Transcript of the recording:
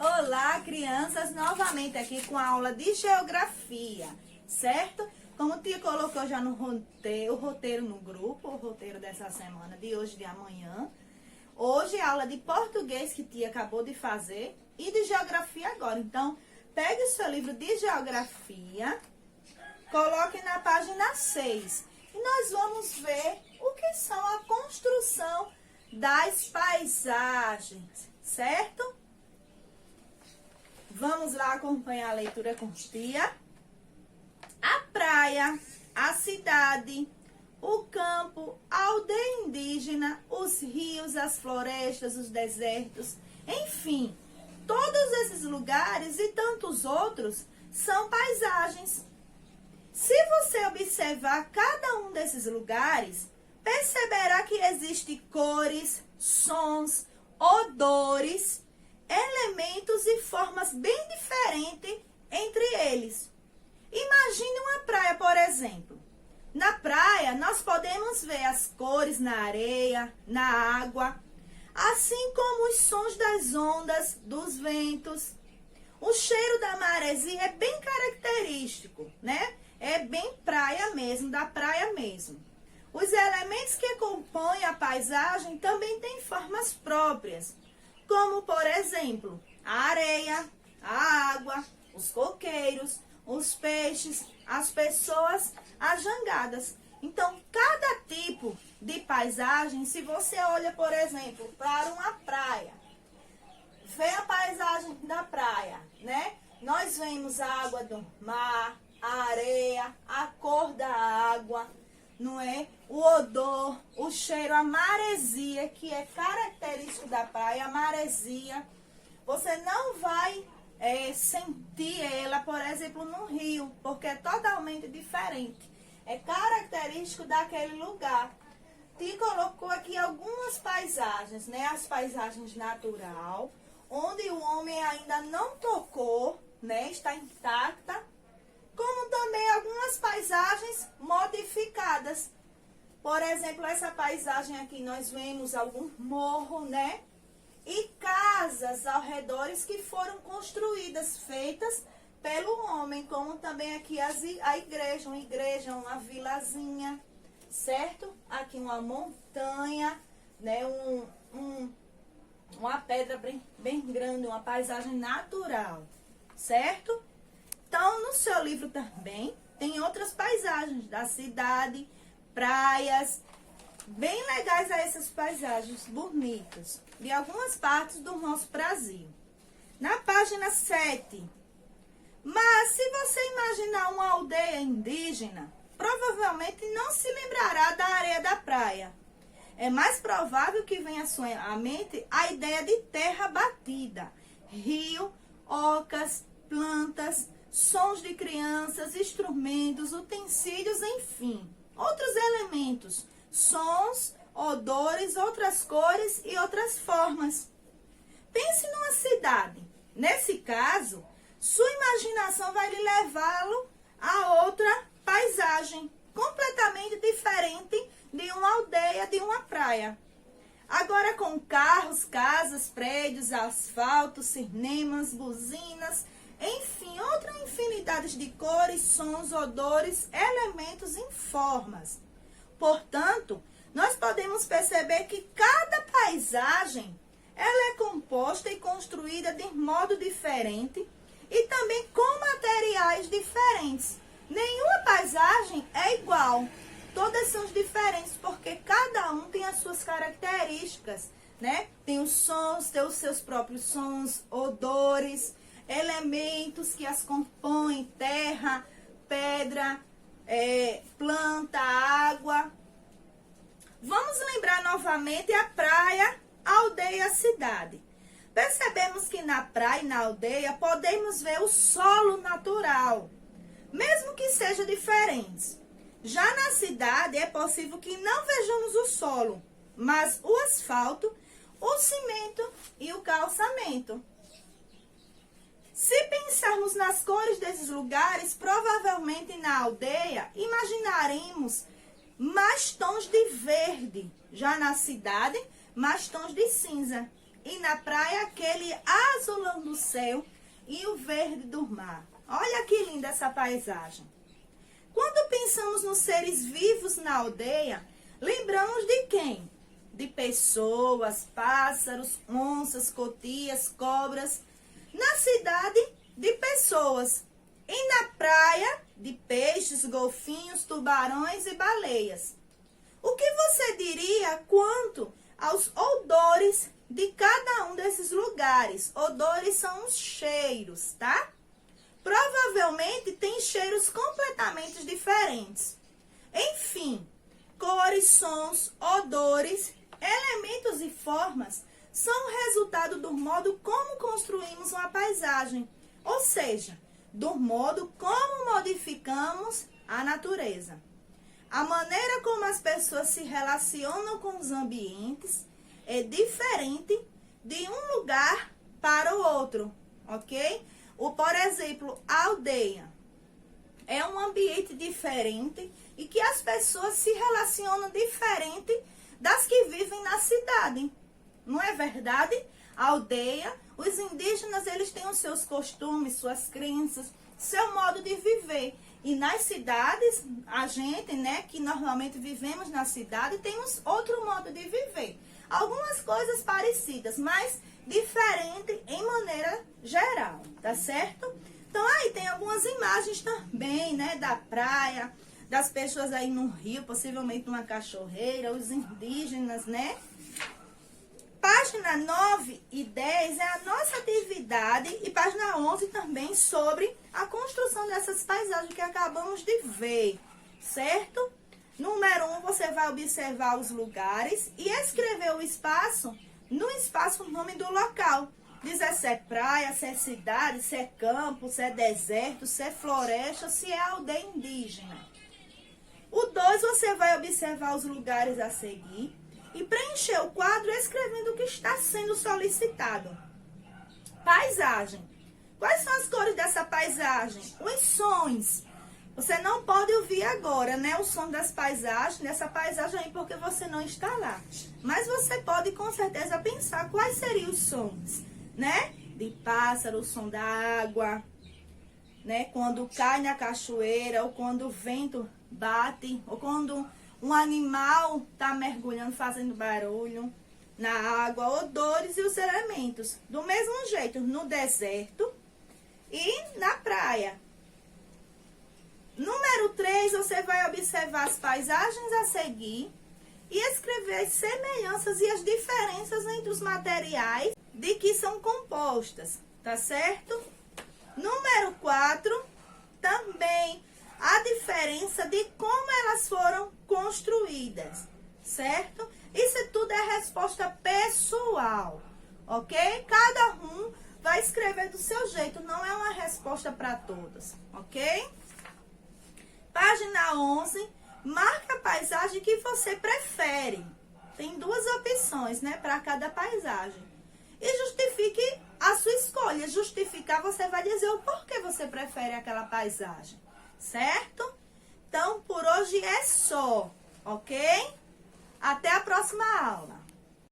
Olá, crianças, novamente aqui com a aula de geografia, certo? Como tia colocou já no roteiro, o roteiro no grupo, o roteiro dessa semana, de hoje e de amanhã. Hoje é aula de português que tia acabou de fazer e de geografia agora. Então, pegue o seu livro de geografia, coloque na página 6 e nós vamos ver o que são a construção das paisagens, certo? Vamos lá acompanhar a leitura com tia. A praia, a cidade, o campo, a aldeia indígena, os rios, as florestas, os desertos, enfim, todos esses lugares e tantos outros são paisagens. Se você observar cada um desses lugares, perceberá que existem cores, sons, odores, elementos e formas bem diferentes entre eles. Imagine uma praia, por exemplo. Na praia, nós podemos ver as cores na areia, na água, assim como os sons das ondas, dos ventos. O cheiro da maresia é bem característico, né? É bem praia mesmo, da praia mesmo. Os elementos que compõem a paisagem também têm formas próprias, como, por exemplo, a areia, a água, os coqueiros, os peixes, as pessoas, as jangadas. Então, cada tipo de paisagem, se você olha, por exemplo, para uma praia, vê a paisagem da praia, né? Nós vemos a água do mar, a areia, a cor da água, não é? O odor, o cheiro, a maresia, que é característico da praia, a maresia. Você não vai sentir ela, por exemplo, no rio, porque é totalmente diferente. É característico daquele lugar. Te colocou aqui algumas paisagens, né? As paisagens natural, onde o homem ainda não tocou, né? Está intacta. Como também algumas paisagens modificadas. Por exemplo, essa paisagem aqui, nós vemos algum morro, né? E casas ao redor que foram construídas, feitas pelo homem, como também aqui a igreja, uma vilazinha, certo? Aqui uma montanha, né? Uma pedra bem grande, uma paisagem natural, certo? Então, no seu livro também tem outras paisagens da cidade, praias, bem legais a essas paisagens bonitas, de algumas partes do nosso Brasil. Na página 7, mas se você imaginar uma aldeia indígena, provavelmente não se lembrará da areia da praia. É mais provável que venha à mente a ideia de terra batida, rio, ocas, plantas, sons de crianças, instrumentos, utensílios, enfim, outros elementos, sons, odores, outras cores e outras formas. Pense numa cidade. Nesse caso, sua imaginação vai lhe levá-lo a outra paisagem, completamente diferente de uma aldeia, de uma praia. Agora com carros, casas, prédios, asfalto, cinemas, buzinas, enfim, outra infinidade de cores, sons, odores, elementos e formas. Portanto, nós podemos perceber que cada paisagem ela é composta e construída de modo diferente e também com materiais diferentes. Nenhuma paisagem é igual. Todas são diferentes porque cada um tem as suas características, né? Tem os sons, tem os seus próprios sons, odores, elementos que as compõem, terra, pedra, planta, água. Vamos lembrar novamente a praia, a aldeia e a cidade. Percebemos que na praia e na aldeia podemos ver o solo natural, mesmo que seja diferente. Já na cidade é possível que não vejamos o solo, mas o asfalto, o cimento e o calçamento. Se pensarmos nas cores desses lugares, provavelmente na aldeia imaginaremos mais tons de verde. Já na cidade, mais tons de cinza. e na praia aquele azulão do céu e o verde do mar. Olha que linda essa paisagem. Quando pensamos nos seres vivos na aldeia, lembramos de quem? De pessoas, pássaros, onças, cotias, cobras. Na cidade, de pessoas. E na praia, de peixes, golfinhos, tubarões e baleias. O que você diria quanto aos odores de cada um desses lugares? Odores são os cheiros, tá? Provavelmente tem cheiros completamente diferentes. Enfim, cores, sons, odores, elementos e formas são o resultado do modo como construímos uma paisagem, ou seja, do modo como modificamos a natureza. A maneira como as pessoas se relacionam com os ambientes é diferente de um lugar para o outro, ok? Por exemplo, a aldeia é um ambiente diferente e que as pessoas se relacionam diferente das que vivem na cidade. Não é verdade? A aldeia, os indígenas, eles têm os seus costumes, suas crenças, seu modo de viver. E nas cidades, a gente, né, que normalmente vivemos na cidade, temos outro modo de viver. Algumas coisas parecidas, mas diferente em maneira geral, tá certo? Então, aí tem algumas imagens também, né, da praia, das pessoas aí no rio, possivelmente numa cachoeira, os indígenas, né? Página 9 e 10 é a nossa atividade e página 11 também sobre a construção dessas paisagens que acabamos de ver, certo? Número 1, você vai observar os lugares e escrever o espaço, no espaço o nome do local. Dizer se é praia, se é cidade, se é campo, se é deserto, se é floresta, se é aldeia indígena. O 2, você vai observar os lugares a seguir e preencher o quadro escrevendo o que está sendo solicitado. Paisagem. Quais são as cores dessa paisagem? Os sons. Você não pode ouvir agora, né, o som das paisagens, dessa paisagem aí, porque você não está lá. Mas você pode, com certeza, pensar quais seriam os sons, né? De pássaro, o som da água, né? Quando cai na cachoeira, ou quando o vento bate, ou quando um animal está mergulhando, fazendo barulho na água, odores e os elementos. Do mesmo jeito, no deserto e na praia. Número 3, você vai observar as paisagens a seguir e escrever as semelhanças e as diferenças entre os materiais de que são compostas, tá certo? Número 4, também a diferença de como elas foram construídas, certo? Isso tudo é resposta pessoal, ok? Cada um vai escrever do seu jeito, não é uma resposta para todos, ok? Página 11, marca a paisagem que você prefere. Tem duas opções, né, para cada paisagem. E justifique a sua escolha. Justificar, você vai dizer o porquê você prefere aquela paisagem, certo? Então, por hoje é só, ok? Até a próxima aula.